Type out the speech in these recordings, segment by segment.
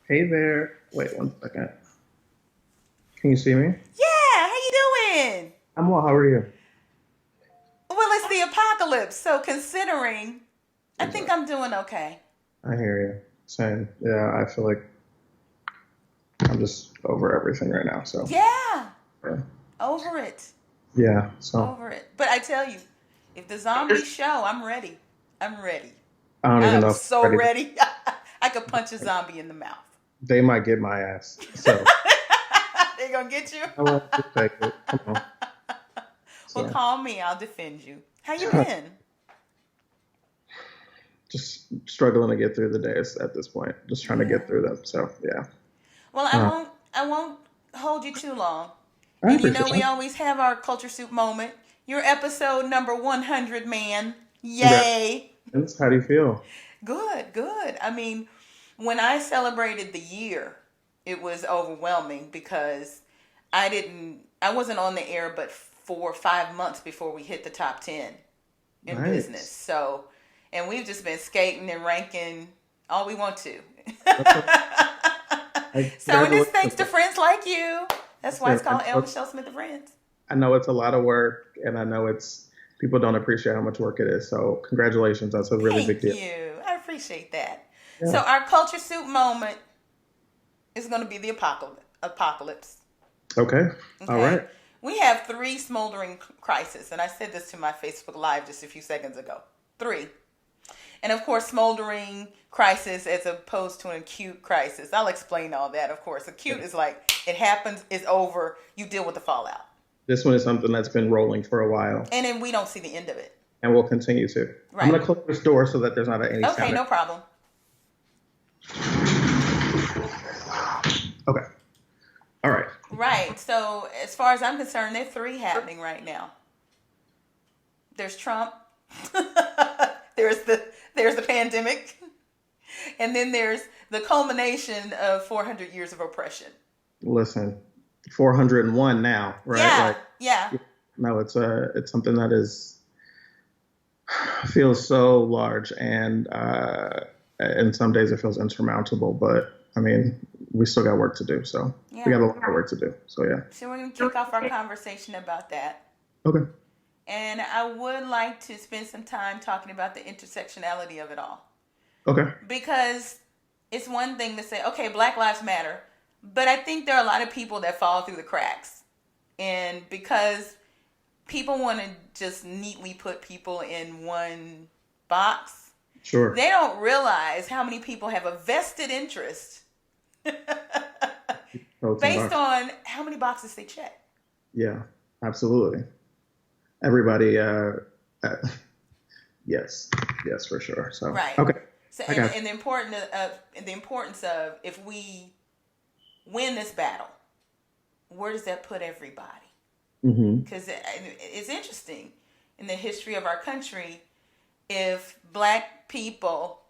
Hey there. Wait 1 second. Can you see me? Yeah, how you doing? I'm well. How are you? Well, it's the apocalypse, so considering, I think Exactly. I'm doing okay. I hear you. Same. Yeah, I feel like I'm just over everything right now. So, Yeah, yeah. over it, Yeah. So, over it. But I tell you, if the zombies show, I'm ready. I'm ready. I don't even I'm know if I'm so ready. ready. I could punch a zombie in the mouth. They might get my ass. So, They gonna get you? I will just take it. Come on. Well, So, call me. I'll defend you. How you been? just struggling to get through the days at this point. Just trying to Yeah. get through them. So, yeah. Well, I Uh, won't. I won't hold you too long. I And you appreciate know we that. always have our culture soup moment. Your episode number 100, man. Yay! Congratulations. How do you feel? Good, good. I mean, when I celebrated the year, it was overwhelming because I wasn't on the air but 4 or 5 months before we hit the top 10 in business. Nice. So, and we've just been skating and ranking all we want to. That's a, So, and it's thanks congratulations. to friends like you. That's why it's Listen, called El Michelle Smith and Friends. I know it's a lot of work, and I know it's people don't appreciate how much work it is. So congratulations, that's a really big Thank deal. you. I appreciate that. So, Yeah. our culture soup moment is going to be the apocalypse. Okay. All Okay. right. We have three smoldering crises, and I said this to my Facebook Live just a few seconds ago. Three. And of course, smoldering crisis as opposed to an acute crisis. I'll explain all that, of course. Acute Yeah. is like it happens, it's over, you deal with the fallout. This one is something that's been rolling for a while, And then we don't see the end of it. and we'll continue to. I'm Right. going to close this door so that there's not any Okay, sound. no problem. Okay. All right. Right. So, as far as I'm concerned, there are three happening right now. There's Trump. there's the pandemic. And then there's the culmination of 400 years of oppression. Listen, 401 now, right? Yeah, Like, yeah. no, it's something that is feels so large, and some days it feels insurmountable. But I mean, we still got work to do. So we Yeah. got a lot of work to do. So yeah. So we're going to kick off our conversation about that. Okay. And I would like to spend some time talking about the intersectionality of it all. Okay. Because it's one thing to say, okay, Black Lives Matter, but I think there are a lot of people that fall through the cracks. And because people want to just neatly put people in one box, Sure. they don't realize how many people have a vested interest Votes and based box. on how many boxes they check. Yeah. Absolutely. Everybody. Uh, yes. Yes, for sure. So Right. okay. So I got and the importance of if we win this battle, where does that put everybody? you. Because it's interesting in the history of our country if black people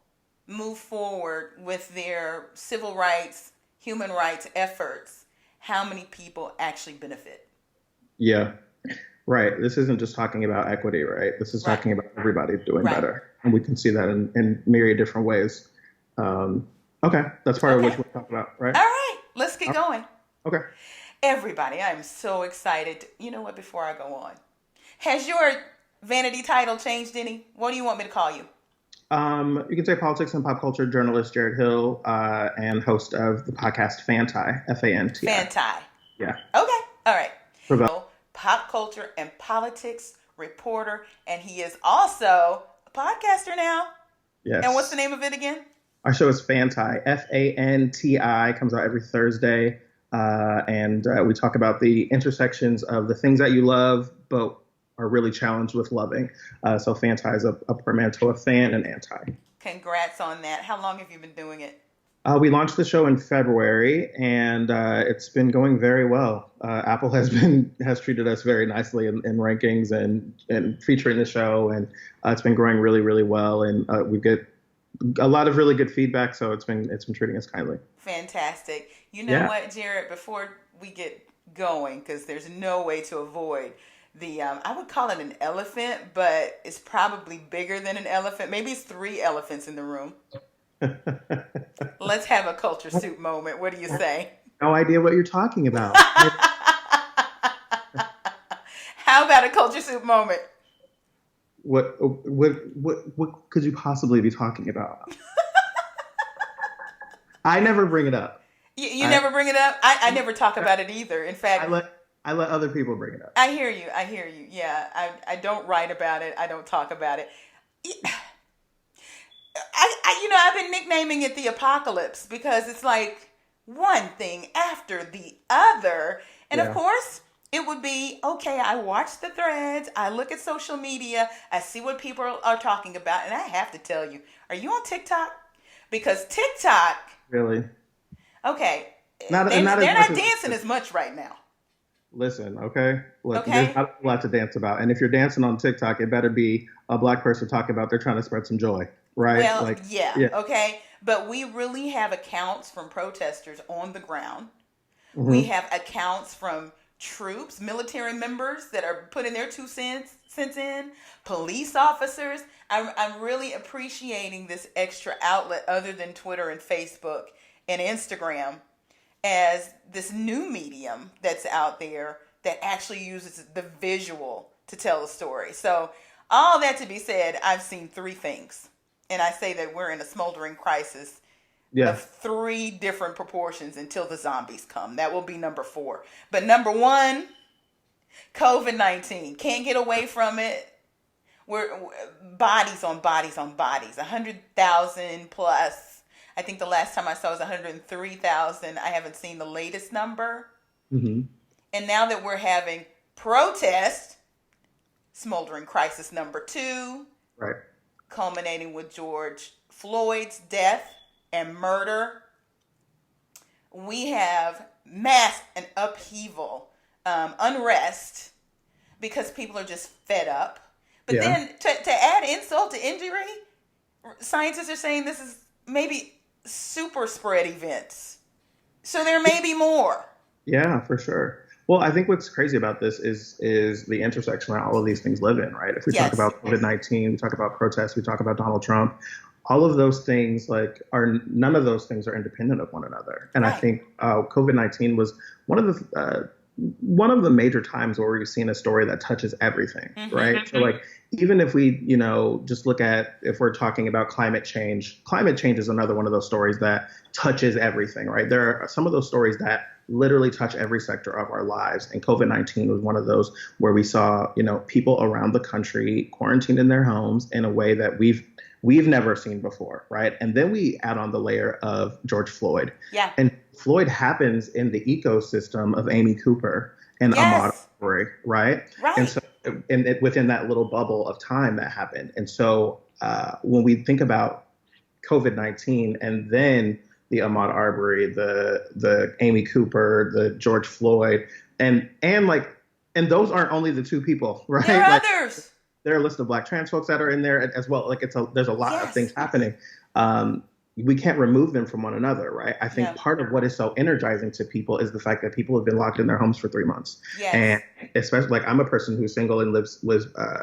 move forward with their civil rights, human rights efforts, how many people actually benefit? Yeah. Right. This isn't just talking about equity, right? This is Right, talking about everybody doing right. better, and we can see that in myriad different ways. Um, okay, that's part of what Okay. we're talking about, right? All right, let's get going. Okay. Everybody, I'm so excited. You know what, before I go on, has your vanity title changed any? What do you want me to call you? You can say politics and pop culture journalist Jarrett Hill, and host of the podcast Fanti, Fanti. Fanti. Yeah. Okay, all right. For So, pop culture and politics reporter, and he is also a podcaster now. And what's the yes. name of it again? Our show is Fanti, Fanti, comes out every Thursday. And we talk about the intersections of the things that you love, but are really challenged with loving. So Fanti is a portmanteau of fan and anti. Congrats on that. How long have you been doing it? We launched the show in February, and it's been going very well. Apple has treated us very nicely in rankings and featuring the show, and it's been growing really really well. And we get a lot of really good feedback, so it's been treating us kindly. Fantastic. You know Yeah. what, Jarrett, before we get going, because there's no way to avoid I would call it an elephant, but it's probably bigger than an elephant. Maybe it's three elephants in the room. Let's have a culture soup moment. What do you say? No idea what you're talking about. How about a culture soup moment? What could you possibly be talking about? I never bring it up. You I never bring it up. I never talk about it either. In I fact, let I let other people bring it up. I hear you. I hear you. Yeah, I don't write about it. I don't talk about it. I've been nicknaming it the apocalypse because it's like one thing after the other. And of Yeah. course, it would be okay. I watch the threads, I look at social media, I see what people are talking about, and I have to tell you, are you on TikTok? Because TikTok, Really. okay, Not as they're much not as dancing as much right now. listen, okay? Look, there's Okay? not a lot to dance about. And if you're dancing on TikTok, it better be a black person talking about they're trying to spread some joy, right? Well, Like, yeah, yeah. okay. But we really have accounts from protesters on the ground. We Hmm. have accounts from troops, military members that are putting their cents in, police officers. I'm really appreciating this extra outlet other than Twitter and Facebook and Instagram as this new medium that's out there that actually uses the visual to tell a story. So, all that to be said, I've seen three things. And I say that we're in a smoldering crisis Yeah. of three different proportions until the zombies come. That will be number four. But number one, COVID-19. Can't get away from it. We're bodies on bodies on bodies. 100,000 plus. I think the last time I saw was 103,000. I haven't seen the latest number. Hmm. And now that we're having protest, smoldering crisis number two, Right. culminating with George Floyd's death and murder, we have mass and upheaval, unrest, because people are just fed up. But Yeah. then to add insult to injury, scientists are saying this is maybe super spread events. So there may be more. Yeah, for sure. Well, I think what's crazy about this is the intersection that all of these things live in, right? If we talk Yes. about COVID-19, we talk about protests, we talk about Donald Trump, all of those things like are none of those things are independent of one another. And I Right. think COVID-19 was one of the major times where we've seen a story that touches everything, right? So like even if we, just look at if we're talking about climate change is another one of those stories that touches everything, right? There are some of those stories that literally touch every sector of our lives. And COVID-19 was one of those where we saw, people around the country quarantined in their homes in a way that we've never seen before, right? And then we add on the layer of George Floyd. Yeah. And Floyd happens in the ecosystem of Amy Cooper and Ahmaud Yes. Arbery, right? And Right. so, within that little bubble of time that happened. And so, when we think about COVID-19 and then the Ahmaud Arbery, the Amy Cooper, the George Floyd, and those aren't only the two people, right? There are Like others. there are a list of Black trans folks that are in there as well. Like there's a lot of Yes. things happening. We can't remove them from one another, right? I think No. part of what is so energizing to people is the fact that people have been locked in their homes for 3 months, Yes. and especially like I'm a person who's single and lives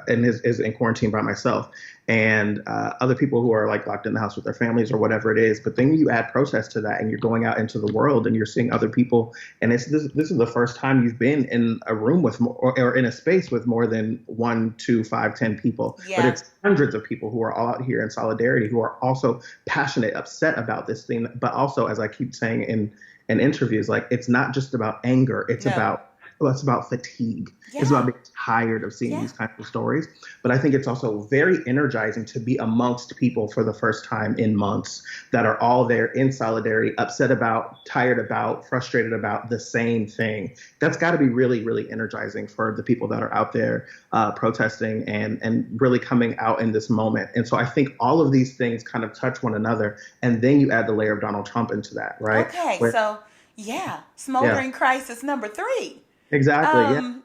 and is in quarantine by myself, and other people who are like locked in the house with their families or whatever it is. But then you add protest to that, and you're going out into the world and you're seeing other people, and this is the first time you've been in a room with more or in a space with more than 1, 2, 5, 10 people, but Yeah. it's hundreds of people who are all out here in solidarity, who are also passionate, upset about this thing, but also, as I keep saying in interviews, like it's not just about anger, it's No. about fatigue. It's Yeah. about being tired of seeing Yeah. these kinds of stories. But I think it's also very energizing to be amongst people for the first time in months that are all there in solidarity, upset about, tired about, frustrated about the same thing. That's got to be really, really energizing for the people that are out there protesting and really coming out in this moment. And so I think all of these things kind of touch one another. And then you add the layer of Donald Trump into that, right? Okay. Where, So, yeah. yeah, Smoldering crisis number three. exactly. Yeah. Um,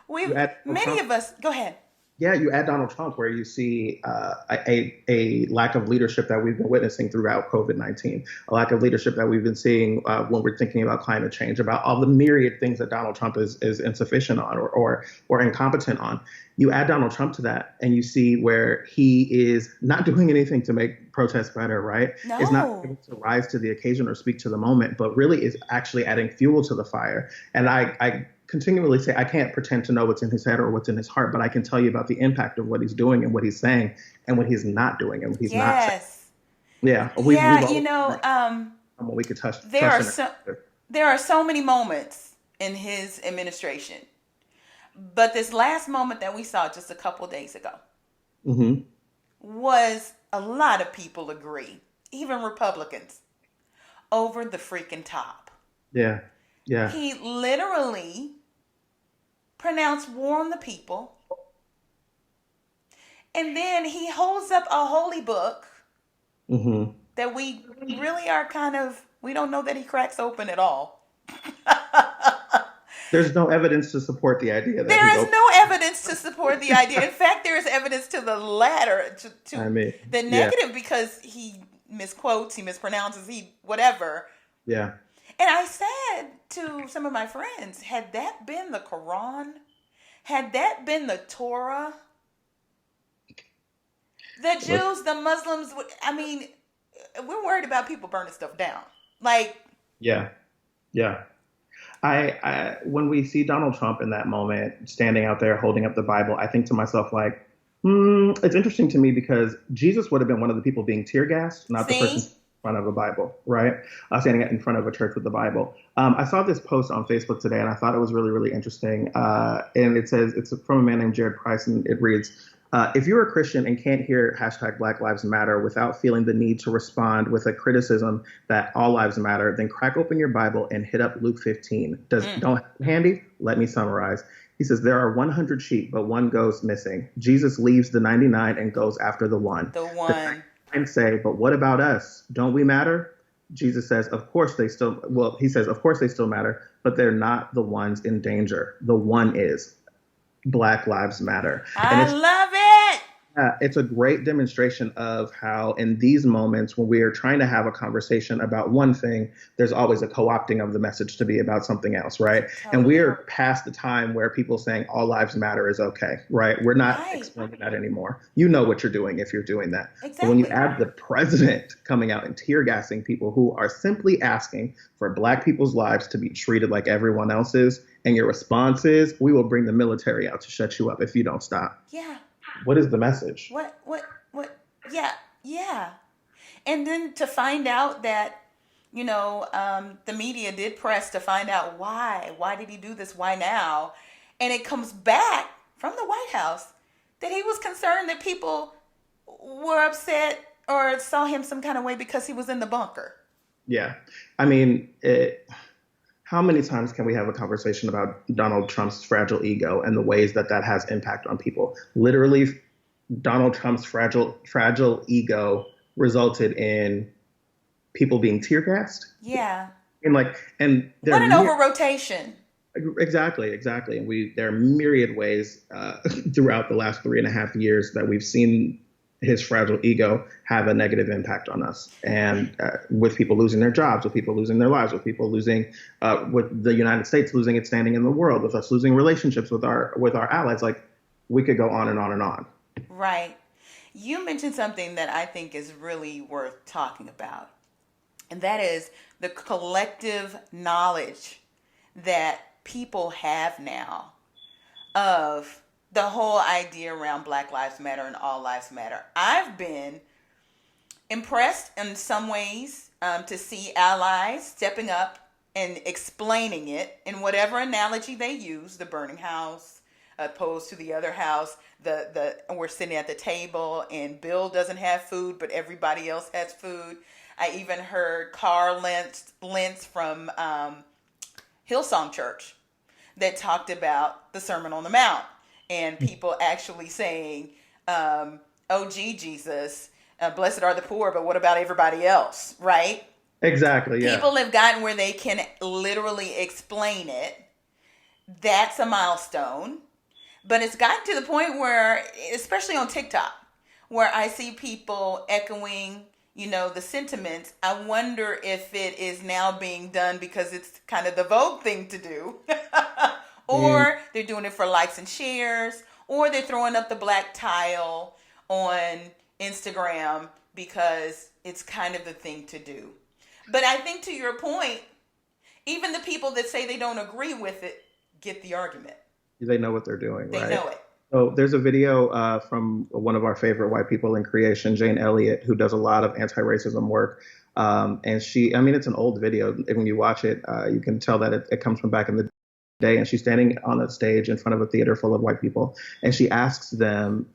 You add Donald many Trump. of us, go ahead. Yeah, you add Donald Trump, where you see a lack of leadership that we've been witnessing throughout COVID-19, a lack of leadership that we've been seeing when we're thinking about climate change, about all the myriad things that Donald Trump is insufficient on or incompetent on. You add Donald Trump to that, and you see where he is not doing anything to make protests better, right? Is not No. able to rise to the occasion or speak to the moment, but really is actually adding fuel to the fire. And I continually say I can't pretend to know what's in his head or what's in his heart, but I can tell you about the impact of what he's doing and what he's saying and what he's not doing and what he's not saying. Yes. Yeah, we've Yeah, always what we could there trust are in so it. there are so many moments in his administration. But this last moment that we saw just a couple days ago Hmm. was a lot of people agree, even Republicans, over the freaking top. Yeah, yeah. He literally pronounced war on the people, and then he holds up a holy book Hmm. that we really are kind of, we don't know that he cracks open at all. There's no evidence to support the idea that There he's is open. no evidence to support the idea. In fact, there is evidence to the latter, I to mean, the yeah, negative, because he misquotes, he mispronounces, he whatever. yeah. And I said to some of my friends, had that been the Quran, had that been the Torah, the Look, Jews, the Muslims, I mean, we're worried about people burning stuff down. Like, yeah, yeah. When we see Donald Trump in that moment, standing out there holding up the Bible, I think to myself like, it's interesting to me because Jesus would have been one of the people being tear gassed, not the person see? in front of a Bible, right? Standing in front of a church with the Bible. I saw this post on Facebook today, and I thought it was really, really interesting. And it says it's from a man named Jarrett Price, and it reads. If you're a Christian and can't hear hashtag Black Lives Matter without feeling the need to respond with a criticism that all lives matter, then crack open your Bible and hit up Luke 15. Don't have it handy? Let me summarize. He says, there are 100 sheep, but one goes missing. Jesus leaves the 99 and goes after the one. The The one. 99 say, but what about us? Don't we matter? Jesus says, of course they still, well, he says, of course they still matter, but they're not the ones in danger. The one is. Black Lives Matter. And I love it. it's a great demonstration of how, in these moments when we are trying to have a conversation about one thing, there's always a co opting of the message to be about something else, right? And we Totally. are past the time where people saying all lives matter is okay, right? We're not Right. explaining that anymore. You know what you're doing if you're doing that. But when you Exactly. add the president coming out and tear gassing people who are simply asking for Black people's lives to be treated like everyone else's, and your response is, we will bring the military out to shut you up if you don't stop. Yeah. What is the message? What? Yeah. Yeah. And then to find out that, the media did press to find out why. Why did he do this? Why now? And it comes back from the White House that he was concerned that people were upset or saw him some kind of way because he was in the bunker. Yeah. I mean, how many times can we have a conversation about Donald Trump's fragile ego and the ways that that has impact on people? Literally, Donald Trump's fragile ego resulted in people being tear gassed. Yeah. And What an there over rotation. exactly. And there are myriad ways throughout the last 3.5 years that we've seen his fragile ego have a negative impact on us, and with people losing their jobs, with people losing their lives, with people losing, with the United States losing its standing in the world, with us losing relationships with our allies. Like, we could go on and on and on. Right. You mentioned something that I think is really worth talking about, and that is the collective knowledge that people have now of the whole idea around Black Lives Matter and All Lives Matter. I've been impressed in some ways to see allies stepping up and explaining it in whatever analogy they use, the burning house opposed to the other house, we're sitting at the table and Bill doesn't have food, but everybody else has food. I even heard Carl Lentz from Hillsong Church that talked about the Sermon on the Mount and people actually saying, oh, gee, Jesus, blessed are the poor, but what about everybody else, right? Exactly. Yeah. People have gotten where they can literally explain it. That's a milestone. But it's gotten to the point where, especially on TikTok, where I see people echoing, the sentiments. I wonder if it is now being done because it's kind of the Vogue thing to do. Or they're doing it for likes and shares. or they're throwing up the black tile on Instagram because it's kind of the thing to do. But I think, to your point, even the people that say they don't agree with it get the argument. They know what they're doing, They right? know it. So there's a video from one of our favorite white people in creation, Jane Elliott, who does a lot of anti-racism work. And I mean, it's an old video. And when you watch it, you can tell that it comes from back in the day. And she's standing on a stage in front of a theater full of white people. And she asks them,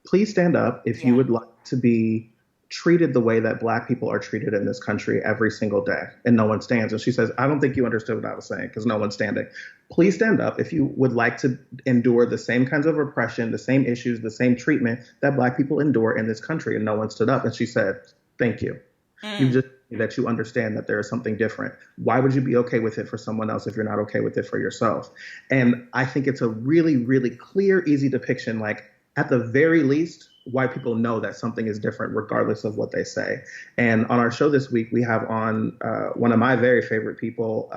please stand up if you would like to be treated the way that black people are treated in this country every single day. And no one stands. And she says, I don't think you understood what I was saying, because no one's standing. Please stand up if you would like to endure the same kinds of oppression, the same issues, the same treatment that black people endure in this country. And no one stood up. And she said, thank you. You just that you understand that there is something different. Why would you be okay with it for someone else if you're not okay with it for yourself? And I think it's a really, really clear, easy depiction. Like, at the very least, white people know that something is different regardless of what they say. And on our show this week, we have on one of my very favorite people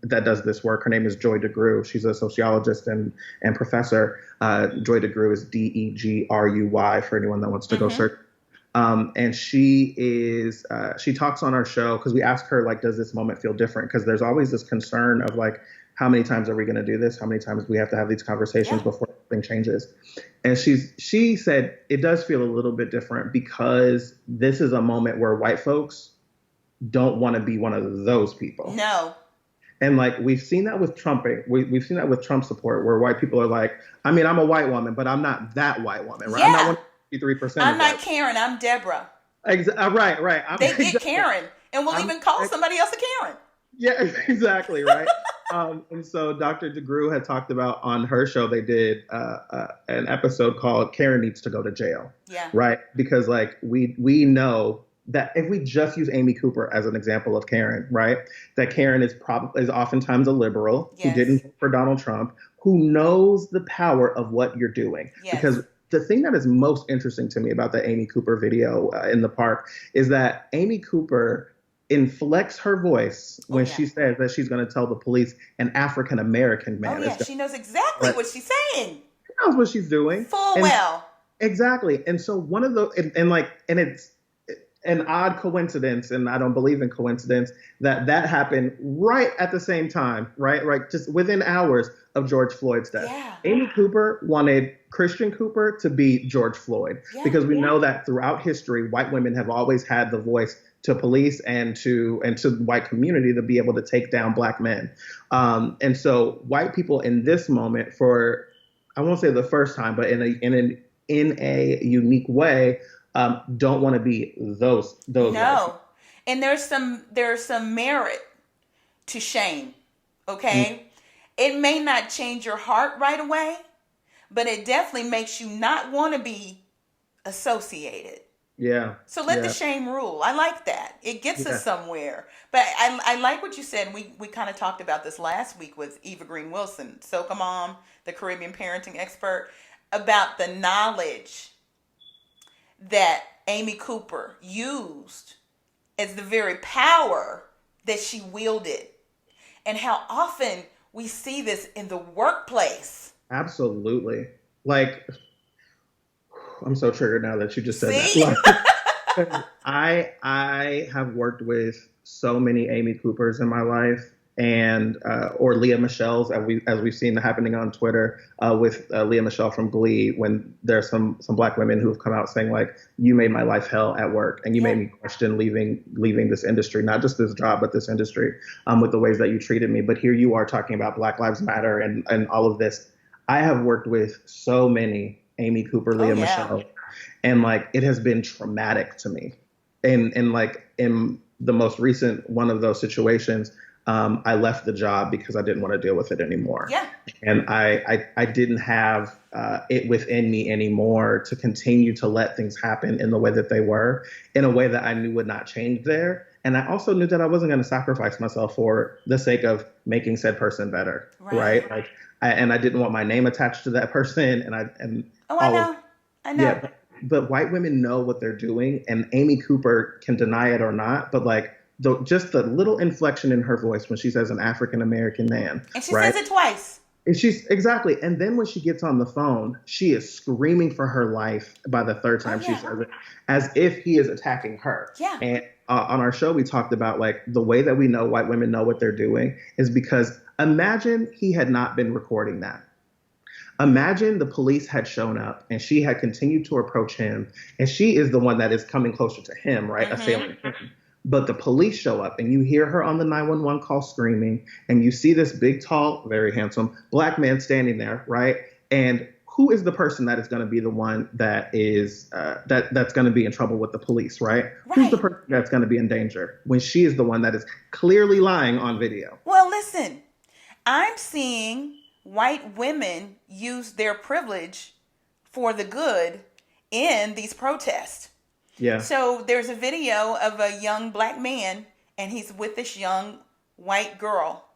that does this work. Her name is Joy DeGruy. She's a sociologist and professor. Joy DeGruy is DeGruy for anyone that wants to go search. And she talks on our show because we ask her, like, does this moment feel different? Because there's always this concern of, like, how many times are we going to do this? How many times do we have to have these conversations before something changes? And she said it does feel a little bit different because this is a moment where white folks don't want to be one of those people. No. And, like, we've seen that with Trump. We've seen that with Trump support, where white people are like, I mean, I'm a white woman, but I'm not that white woman, right? Yeah. I'm not 153%. I'm not Karen. I'm Deborah. Right. They get Karen, and we'll even call somebody else a Karen. Yeah, exactly, right. And so Dr. DeGruy had talked about on her show, they did an episode called Karen Needs to Go to Jail. Yeah. Right? Because, like, we know that if we just use Amy Cooper as an example of Karen, right, that Karen is oftentimes a liberal who didn't vote for Donald Trump, who knows the power of what you're doing. Yes. Because the thing that is most interesting to me about the Amy Cooper video in the park is that Amy Cooper inflects her voice when she says that she's going to tell the police an African-American man. Oh, yeah, she knows exactly what she's saying. She knows what she's doing. Full well. Exactly. And so one of the, and it's an odd coincidence, and I don't believe in coincidence, that happened right at the same time, right? Just within hours of George Floyd's death. Yeah. Amy Cooper wanted Christian Cooper to be George Floyd because we know that throughout history, white women have always had the voice to police and to the white community to be able to take down black men. And so white people in this moment, for, I won't say the first time, but in a unique way, don't want to be those. No. And there's some merit to shame. Okay. It may not change your heart right away, but it definitely makes you not want to be associated. Yeah. So let the shame rule. I like that. It gets us somewhere. But I like what you said. We kind of talked about this last week with Eva Green Wilson, Soca Mom, the Caribbean parenting expert, about the knowledge that Amy Cooper used as the very power that she wielded, and how often we see this in the workplace. Absolutely. Like, I'm so triggered now that you just said that. Like, I have worked with so many Amy Coopers in my life, and or Leah Michelle's, as we've seen happening on Twitter with Leah Michelle from Glee, when there's some black women who have come out saying, like, you made my life hell at work, and you made me question leaving this industry, not just this job, but this industry, with the ways that you treated me. But here you are talking about Black Lives Matter and all of this. I have worked with so many Amy Cooper, Leah Michelle, and, like, it has been traumatic to me. And like, in the most recent one of those situations, I left the job because I didn't want to deal with it anymore. Yeah. And I didn't have it within me anymore to continue to let things happen in the way that they were, in a way that I knew would not change there. And I also knew that I wasn't going to sacrifice myself for the sake of making said person better. Right. Like, I didn't want my name attached to that person. I know. Yeah, but white women know what they're doing, and Amy Cooper can deny it or not. But, like, just the little inflection in her voice when she says an African American man, and she says it twice. And she's exactly. And then when she gets on the phone, she is screaming for her life by the third Oh time she yeah, says it, as if he is attacking her. yeah. And on our show, we talked about like the way that we know white women know what they're doing is because imagine he had not been recording that. Imagine the police had shown up and she had continued to approach him, and she is the one that is coming closer to him, right? Mm-hmm. Assailing him. But the police show up and you hear her on the 911 call screaming, and you see this big, tall, very handsome black man standing there, right? And who is the person that is going to be the one that is that's going to be in trouble with the police, right? Who's the Right. person that's going to be in danger when she is the one that is clearly lying on video? Well, listen, I'm seeing white women use their privilege for the good in these protests. Yeah. So there's a video of a young black man, and he's with this young white girl,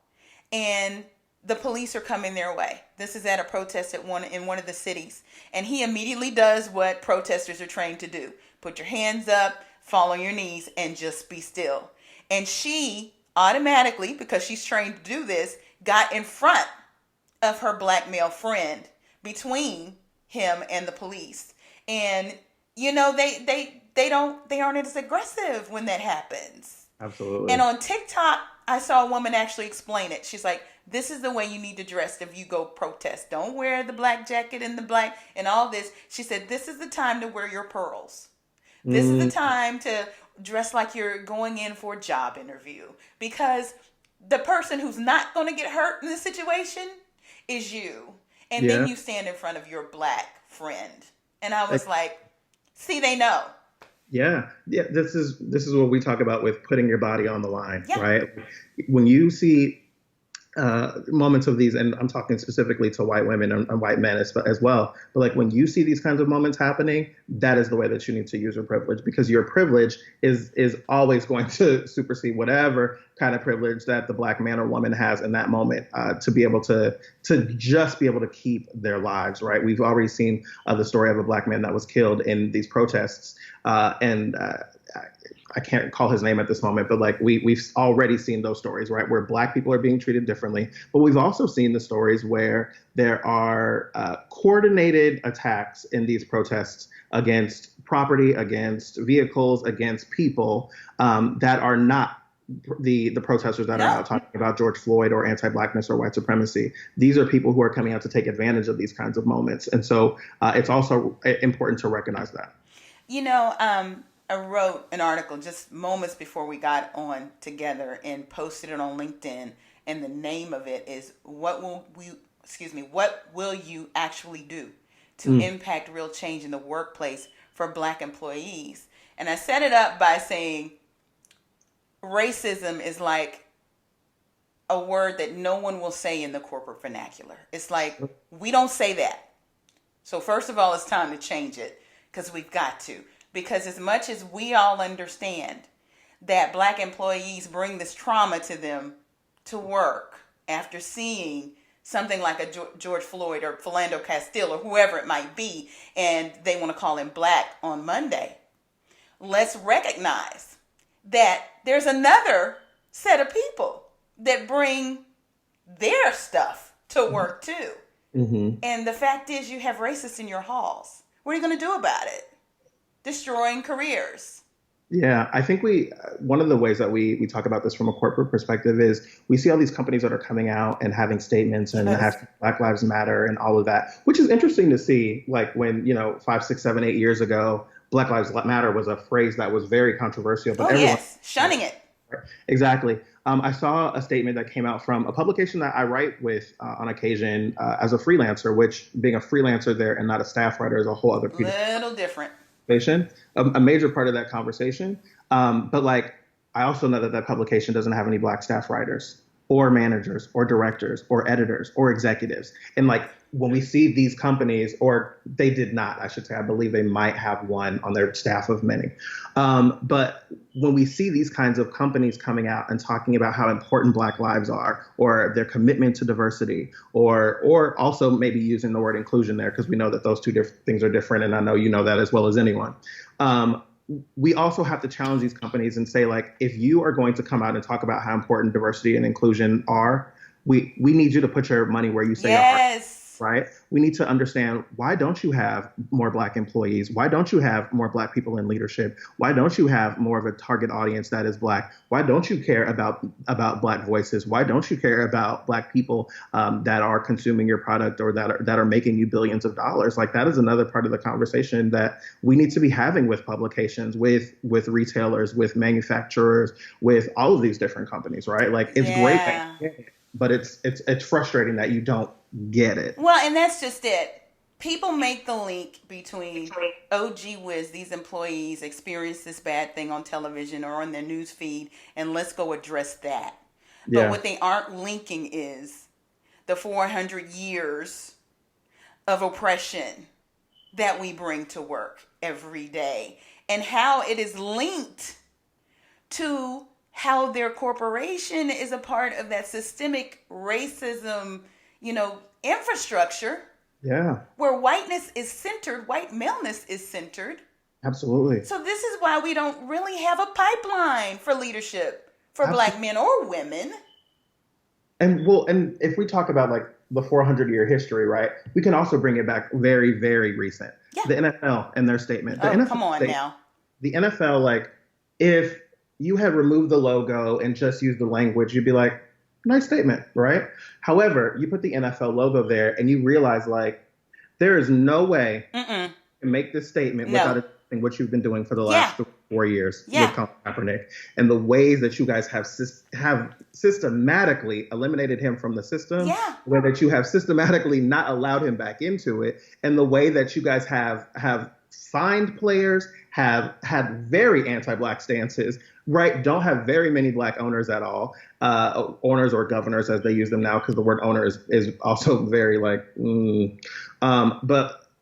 and the police are coming their way. This is at a protest at one of the cities, and he immediately does what protesters are trained to do: put your hands up, fall on your knees, and just be still. And she automatically, because she's trained to do this, got in front of her black male friend between him and the police. And you know, they aren't as aggressive when that happens. Absolutely. And on TikTok, I saw a woman actually explain it. She's like, this is the way you need to dress if you go protest. Don't wear the black jacket and the black and all this. She said, this is the time to wear your pearls. This is the time to dress like you're going in for a job interview, because the person who's not going to get hurt in this situation is you. And then Yeah. you stand in front of your black friend. And I was like, see, they know. Yeah, yeah. This is what we talk about with putting your body on the line, Yeah. right? When you see moments of these, and I'm talking specifically to white women and white men as well, but like when you see these kinds of moments happening, that is the way that you need to use your privilege, because your privilege is always going to supersede whatever kind of privilege that the black man or woman has in that moment, to be able to just be able to keep their lives, right? We've already seen the story of a black man that was killed in these protests, and I can't call his name at this moment, but like we've already seen those stories, right, where black people are being treated differently. But we've also seen the stories where there are coordinated attacks in these protests against property, against vehicles, against people that are not the protesters that are out talking about George Floyd or anti-blackness or white supremacy. These are people who are coming out to take advantage of these kinds of moments. And so it's also important to recognize that. You know, I wrote an article just moments before we got on together and posted it on LinkedIn. And the name of it is what will you actually do to impact real change in the workplace for black employees? And I set it up by saying racism is like a word that no one will say in the corporate vernacular. It's like, we don't say that. So first of all, it's time to change it, because we've got to. Because as much as we all understand that black employees bring this trauma to them to work after seeing something like a George Floyd or Philando Castile or whoever it might be, and they want to call him black on Monday, let's recognize that there's another set of people that bring their stuff to work too. Mm-hmm. And the fact is, you have racists in your halls. What are you going to do about it? Destroying careers. Yeah, I think one of the ways that we talk about this from a corporate perspective is we see all these companies that are coming out and having statements and hashtag Black Lives Matter and all of that, which is interesting to see. Like when, 5, 6, 7, 8 years ago, Black Lives Matter was a phrase that was very controversial. But shunning it. Exactly. I saw a statement that came out from a publication that I write with on occasion as a freelancer, which being a freelancer there and not a staff writer is a whole other little different. A major part of that conversation. But like, I also know that publication doesn't have any black staff writers or managers or directors or editors or executives. And like, when we see these companies, or they did not, I should say, I believe they might have one on their staff of many. But when we see these kinds of companies coming out and talking about how important Black lives are, or their commitment to diversity, or also maybe using the word inclusion there, because we know that those two things are different. And I know you know that as well as anyone. We also have to challenge these companies and say, like, if you are going to come out and talk about how important diversity and inclusion are, We need you to put your money where you say your heart, Yes. right? We need to understand, why don't you have more Black employees? Why don't you have more Black people in leadership? Why don't you have more of a target audience that is Black? Why don't you care about Black voices? Why don't you care about Black people that are consuming your product, or that are making you billions of dollars? Like, that is another part of the conversation that we need to be having with publications, with retailers, with manufacturers, with all of these different companies, right? Like, it's great that Yeah. you get it, but it's frustrating that you don't get it. Well, and that's just it. People make the link between, oh, gee whiz, these employees experienced this bad thing on television or on their news feed, and let's go address that. But Yeah. what they aren't linking is the 400 years of oppression that we bring to work every day, and how it is linked to how their corporation is a part of that systemic racism, infrastructure Yeah. where whiteness is centered, white maleness is centered. Absolutely. So this is why we don't really have a pipeline for leadership for Black men or women. And if we talk about like the 400-year history, right, we can also bring it back very, very recent. Yeah. The NFL and their statement. The Oh, NFL come on now. The NFL, like, if you had removed the logo and just used the language, you'd be like, nice statement, right? However, you put the NFL logo there and you realize, like, there is no way Mm-mm. to make this statement No. without addressing what you've been doing for the last 4 years Yeah. with Colin Kaepernick, and the ways that you guys have systematically eliminated him from the system, Yeah. the way that you have systematically not allowed him back into it, and the way that you guys have fined players, have had very anti-Black stances, right? Don't have very many Black owners at all, owners or governors as they use them now, because the word owner is also very like,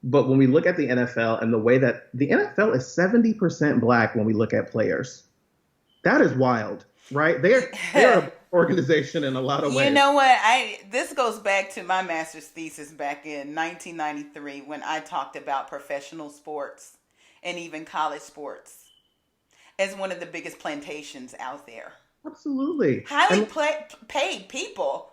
But when we look at the NFL and the way that the NFL is 70% Black, when we look at players, that is wild, right? They're an organization in a lot of ways. You know what? This goes back to my master's thesis back in 1993 when I talked about professional sports and even college sports as one of the biggest plantations out there. Absolutely. Highly paid people.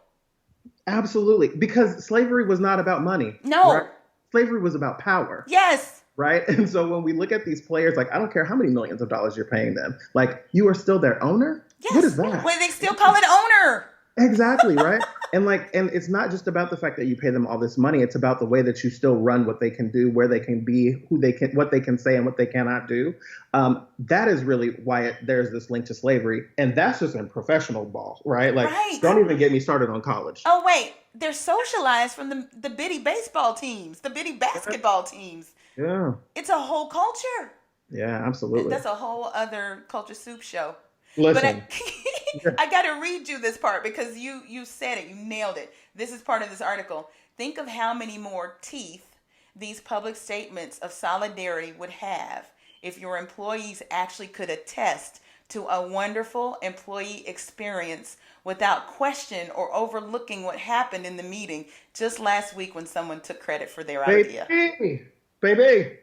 Absolutely. Because slavery was not about money. No. Right? Slavery was about power. Yes. Right? And so when we look at these players, like, I don't care how many millions of dollars you're paying them. Like, you are still their owner? Yes. What is that? Well, they still call it owner. Exactly, right? And it's not just about the fact that you pay them all this money. It's about the way that you still run what they can do, where they can be, what they can say and what they cannot do. That is really why there's this link to slavery. And that's just in professional ball, right? Like, Right. Don't even get me started on college. Oh, wait. They're socialized from the bitty baseball teams, the bitty basketball teams. Yeah. It's a whole culture. Yeah, absolutely. That's a whole other culture soup show. Listen. But I got to read you this part because you said it. You nailed it. This is part of this article. Think of how many more teeth these public statements of solidarity would have if your employees actually could attest to a wonderful employee experience without question or overlooking what happened in the meeting just last week when someone took credit for their idea. Baby.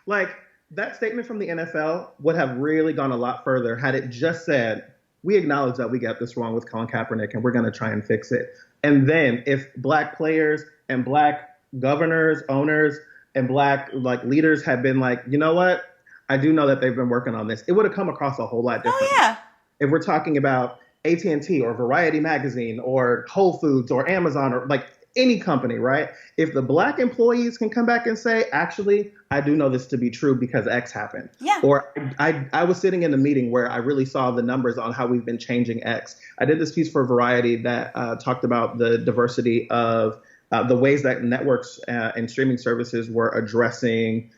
Like, that statement from the NFL would have really gone a lot further had it just said, we acknowledge that we got this wrong with Colin Kaepernick and we're going to try and fix it. And then if Black players and Black governors, owners, and Black leaders had been like, you know what? I do know that they've been working on this. It would have come across a whole lot different. Oh, yeah. If we're talking about AT&T or Variety Magazine or Whole Foods or Amazon or like any company, right? If the Black employees can come back and say, actually, I do know this to be true because X happened. Yeah. Or I was sitting in a meeting where I really saw the numbers on how we've been changing X. I did this piece for Variety that talked about the diversity of the ways that networks and streaming services were addressing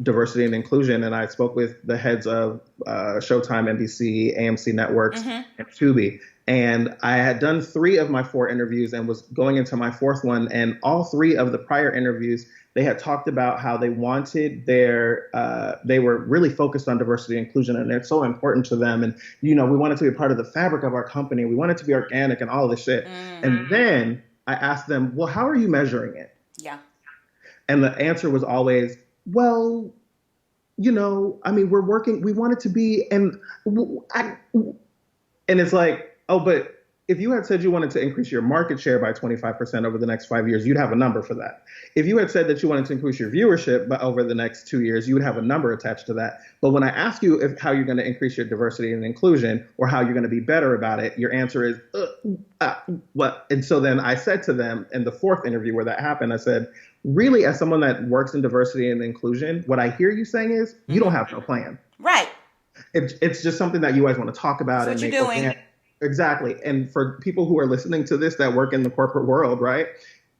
diversity and inclusion. And I spoke with the heads of Showtime, NBC, AMC Networks, and Tubi. And I had done 3 of my 4 interviews and was going into my 4th one. And all 3 of the prior interviews, they had talked about how they wanted they were really focused on diversity and inclusion, and it's so important to them. And, we wanted to be a part of the fabric of our company. We wanted to be organic and all of this shit. And then I asked them, well, how are you measuring it? Yeah. And the answer was always, well, we're working, we want it to be, and it's like, oh, but if you had said you wanted to increase your market share by 25% over the next 5 years, you'd have a number for that. If you had said that you wanted to increase your viewership by over the next 2 years, you would have a number attached to that. But when I ask you how you're going to increase your diversity and inclusion or how you're going to be better about it, your answer is, what? And so then I said to them in the fourth interview where that happened, I said, really, as someone that works in diversity and inclusion, what I hear you saying is you don't have no plan. Right. It's just something that you guys want to talk about That's and what you're make doing. Exactly. And for people who are listening to this that work in the corporate world, right?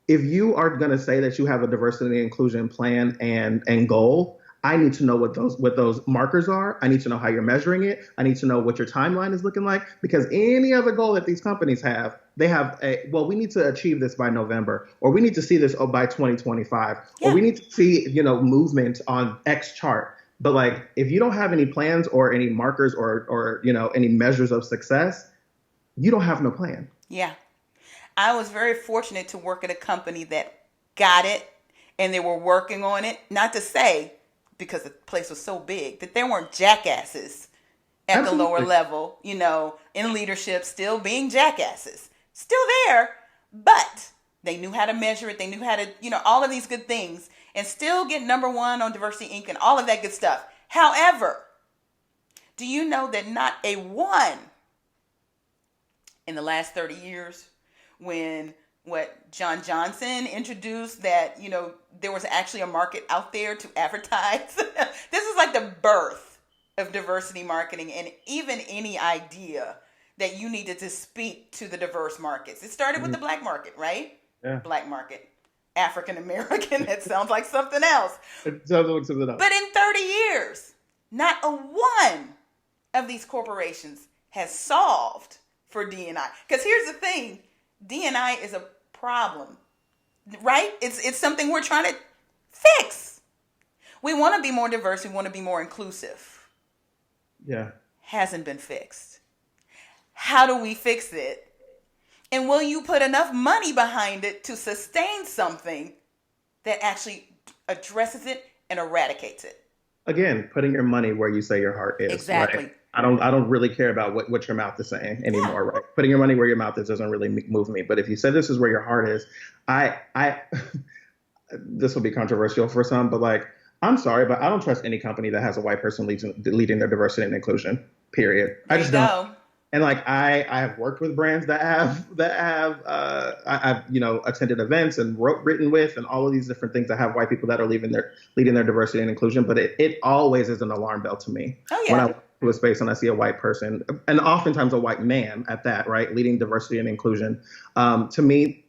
If you are going to say that you have a diversity and inclusion plan and goal, I need to know what those markers are. I need to know how you're measuring it. I need to know what your timeline is looking like, because any other goal that these companies have, they have we need to achieve this by November, or we need to see this by 2025, Yeah. or we need to see, movement on X chart. But like, if you don't have any plans or any markers or any measures of success, you don't have no plan. Yeah. I was very fortunate to work at a company that got it and they were working on it. Not to say, because the place was so big, that they weren't jackasses at Absolutely. the lower level, in leadership, still being jackasses. Still there, but they knew how to measure it. They knew how to, all of these good things and still get number one on Diversity Inc. and all of that good stuff. However, do you know that not a one in the last 30 years, when John Johnson introduced that, there was actually a market out there to advertise. This is like the birth of diversity marketing, and even any idea that you needed to speak to the diverse markets. It started with the black market, right? Yeah. Black market. African American. That sounds like something else. It sounds like something else. But in 30 years, not a one of these corporations has solved for D&I. Because here's the thing, D&I is a problem, right? It's something we're trying to fix. We want to be more diverse. We want to be more inclusive. Yeah. Hasn't been fixed. How do we fix it? And will you put enough money behind it to sustain something that actually addresses it and eradicates it? Again, putting your money where you say your heart is. Exactly. Right? I don't really care about what your mouth is saying anymore, right? Putting your money where your mouth is doesn't really move me. But if you say this is where your heart is, I this will be controversial for some, but like, I'm sorry, but I don't trust any company that has a white person leading their diversity and inclusion. Period. I just don't. And like, I have worked with brands that have I've attended events and written with and all of these different things that have white people that are leading their diversity and inclusion. But it always is an alarm bell to me. Oh, yeah. When I walk to a space and I see a white person, and oftentimes a white man at that, right, leading diversity and inclusion. To me,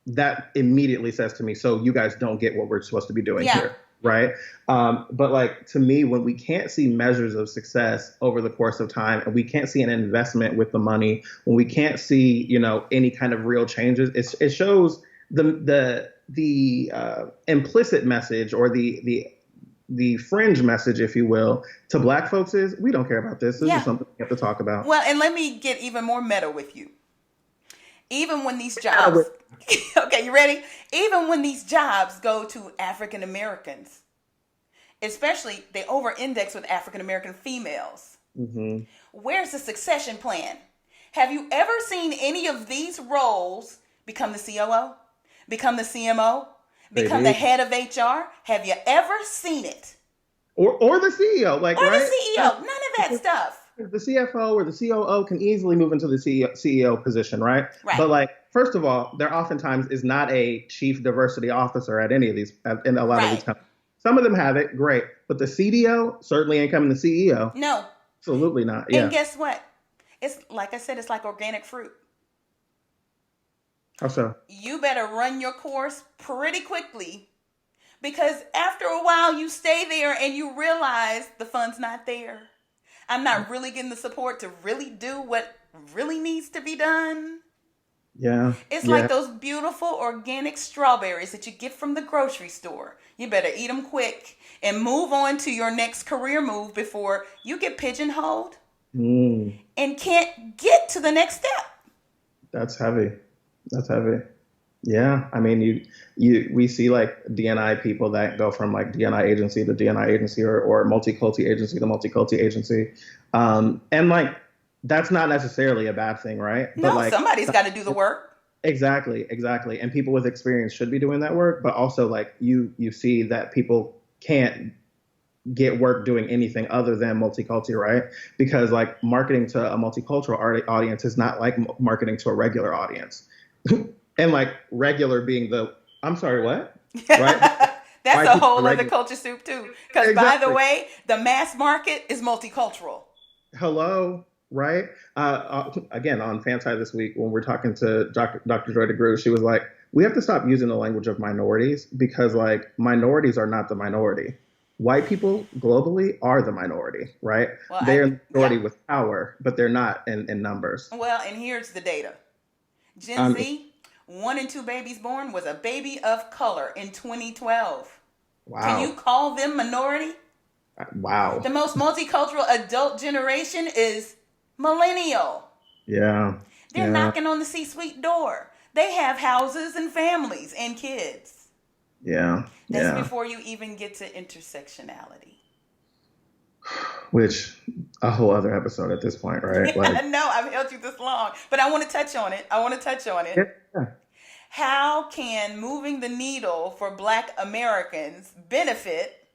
that immediately says to me, so you guys don't get what we're supposed to be doing here. Right. But like, to me, when we can't see measures of success over the course of time, and we can't see an investment with the money, when we can't see, any kind of real changes, it shows the implicit message or the fringe message, if you will, to black folks is, we don't care about this. This is something we have to talk about. Well, and let me get even more meta with you. Even when these jobs, okay, you ready? Even when these jobs go to African Americans, especially they over-index with African American females. Mm-hmm. Where's the succession plan? Have you ever seen any of these roles become the COO, become the CMO, become the head of HR? Have you ever seen it? Or the CEO, the CEO, none of that stuff. The CFO or the COO can easily move into the CEO position, right? Right. But like, first of all, there oftentimes is not a chief diversity officer at any of these, in a lot of these companies. Some of them have it, great. But the CDO certainly ain't coming the CEO. No. Absolutely not. Yeah. And guess what? It's like I said, it's like organic fruit. How so? You better run your course pretty quickly, because after a while you stay there and you realize the fund's not there. I'm not really getting the support to really do what really needs to be done. Yeah. It's like those beautiful organic strawberries that you get from the grocery store. You better eat them quick and move on to your next career move before you get pigeonholed and can't get to the next step. That's heavy. Yeah. I mean, we see like D&I people that go from like D&I agency to D&I agency or multi-culti agency to multi-culti agency. And like, that's not necessarily a bad thing, right? But No, like, somebody's got to do the work. exactly. And people with experience should be doing that work, but also like you see that people can't get work doing anything other than multicultural, right? Because like marketing to a multicultural audience is not like marketing to a regular audience. And like regular being the, I'm sorry, what? Right? That's White a people are whole other regular. culture soup too. Because by the Exactly. way, the mass market is multicultural. Hello, right? Again, on Fanside this week, when we're talking to Dr. Joy DeGruy, she was like, we have to stop using the language of minorities because, like, minorities are not the minority. White people globally are the minority, right? Well, They are the yeah. minority with power, but they're not in numbers. Well, and here's the data. Gen Um, Z, 1 in 2 babies born was a baby of color in 2012. Can you wow. call them minority? The Wow. most multicultural adult generation is millennial. Yeah. They're Yeah. knocking on the C-suite door. They have houses and families and kids. Yeah. That's Yeah. before you even get to intersectionality. Which a whole other episode at this point, right? Like, I know I've held you this long, but I want to touch on it. yeah. Yeah. How can moving the needle for Black Americans benefit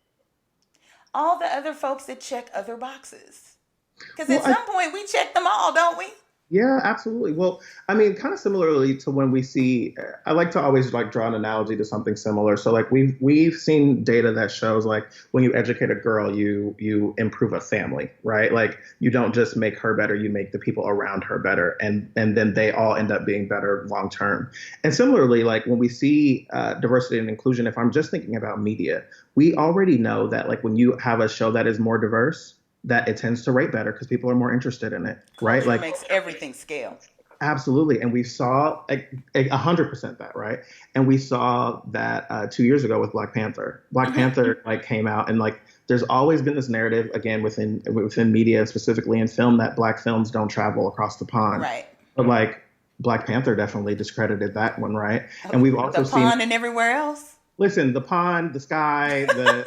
all the other folks that check other boxes? Because Well, at some point we check them all, don't we? yeah, absolutely. Well, I mean, kind of similarly to when we see, I like to always like draw an analogy to something similar. So like we've seen data that shows like when you educate a girl, you improve a family, right? Like you don't just make her better, you make the people around her better, and then they all end up being better long term. And similarly, like when we see diversity and inclusion, if I'm just thinking about media, we already know that like when you have a show that is more diverse, that it tends to rate better because people are more interested in it, right? Culture Like makes everything scale. absolutely, and we saw 100% that, right? And we saw that 2 years ago with Black Panther. Black Mm-hmm. Panther like came out, and like there's always been this narrative again within media, specifically in film, that Black films don't travel across the pond. Right. But like Black Panther definitely discredited that one, right? And we've The also seen, pond and everywhere else. listen, the pond, the sky, the,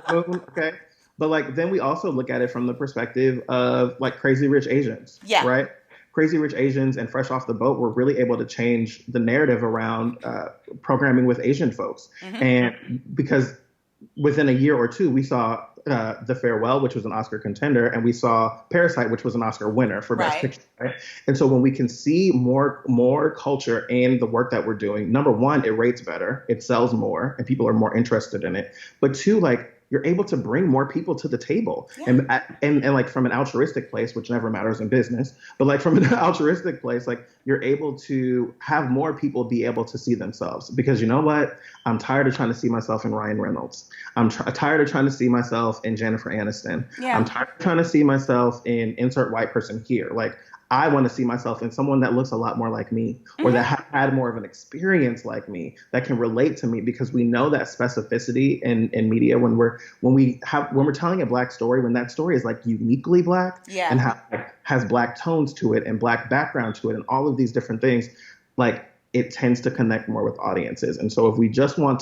the moon, okay. But like then we also look at it from the perspective of like Crazy Rich Asians, Yeah. right? Crazy Rich Asians and Fresh Off the Boat were really able to change the narrative around programming with Asian folks. Mm-hmm. And because within a year or two, we saw The Farewell, which was an Oscar contender, and we saw Parasite, which was an Oscar winner for Best Right. Picture. Right? And so when we can see more culture in the work that we're doing, number one, it rates better, it sells more, and people are more interested in it. But two, like you're able to bring more people to the table, Yeah. and like from an altruistic place, which never matters in business, but like from an altruistic place, like you're able to have more people be able to see themselves. Because you know what? I'm tired of trying to see myself in Ryan Reynolds. I'm tired of trying to see myself in Jennifer Aniston. Yeah. I'm tired of trying to see myself in insert white person here. Like I want to see myself in someone that looks a lot more like me, or that had more of an experience like me, that can relate to me, because we know that specificity in media when we're telling a Black story, when that story is like uniquely Black, Yeah. and has Black tones to it and Black background to it and all of these different things, like it tends to connect more with audiences. And so if we want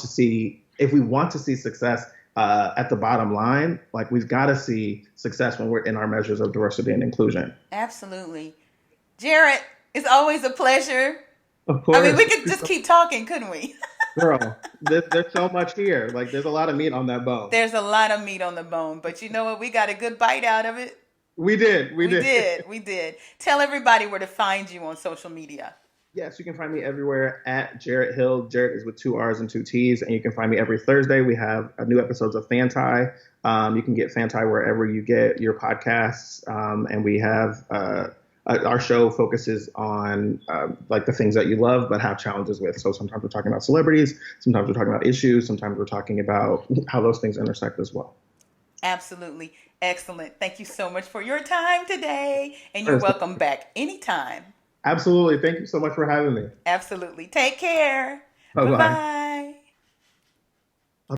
to see success at the bottom line, like we've got to see success when we're in our measures of diversity and inclusion. Absolutely. Jarrett, it's always a pleasure. Of course. I mean, we could just keep talking, couldn't we? Girl, there's so much here. Like there's a lot of meat on that bone. There's a lot of meat on the bone, but you know what? We got a good bite out of it. We did. We did. Tell everybody where to find you on social media. Yes, you can find me everywhere at Jarrett Hill. Jarrett is with 2 R's and 2 T's. And you can find me every Thursday. We have new episodes of Fanti. You can get Fanti wherever you get your podcasts. And we have our show focuses on like the things that you love but have challenges with. So sometimes we're talking about celebrities. Sometimes we're talking about issues. Sometimes we're talking about how those things intersect as well. Absolutely. Excellent. Thank you so much for your time today. And you're welcome back anytime. Absolutely. Thank you so much for having me. Absolutely. Take care. Bye-bye. Bye-bye.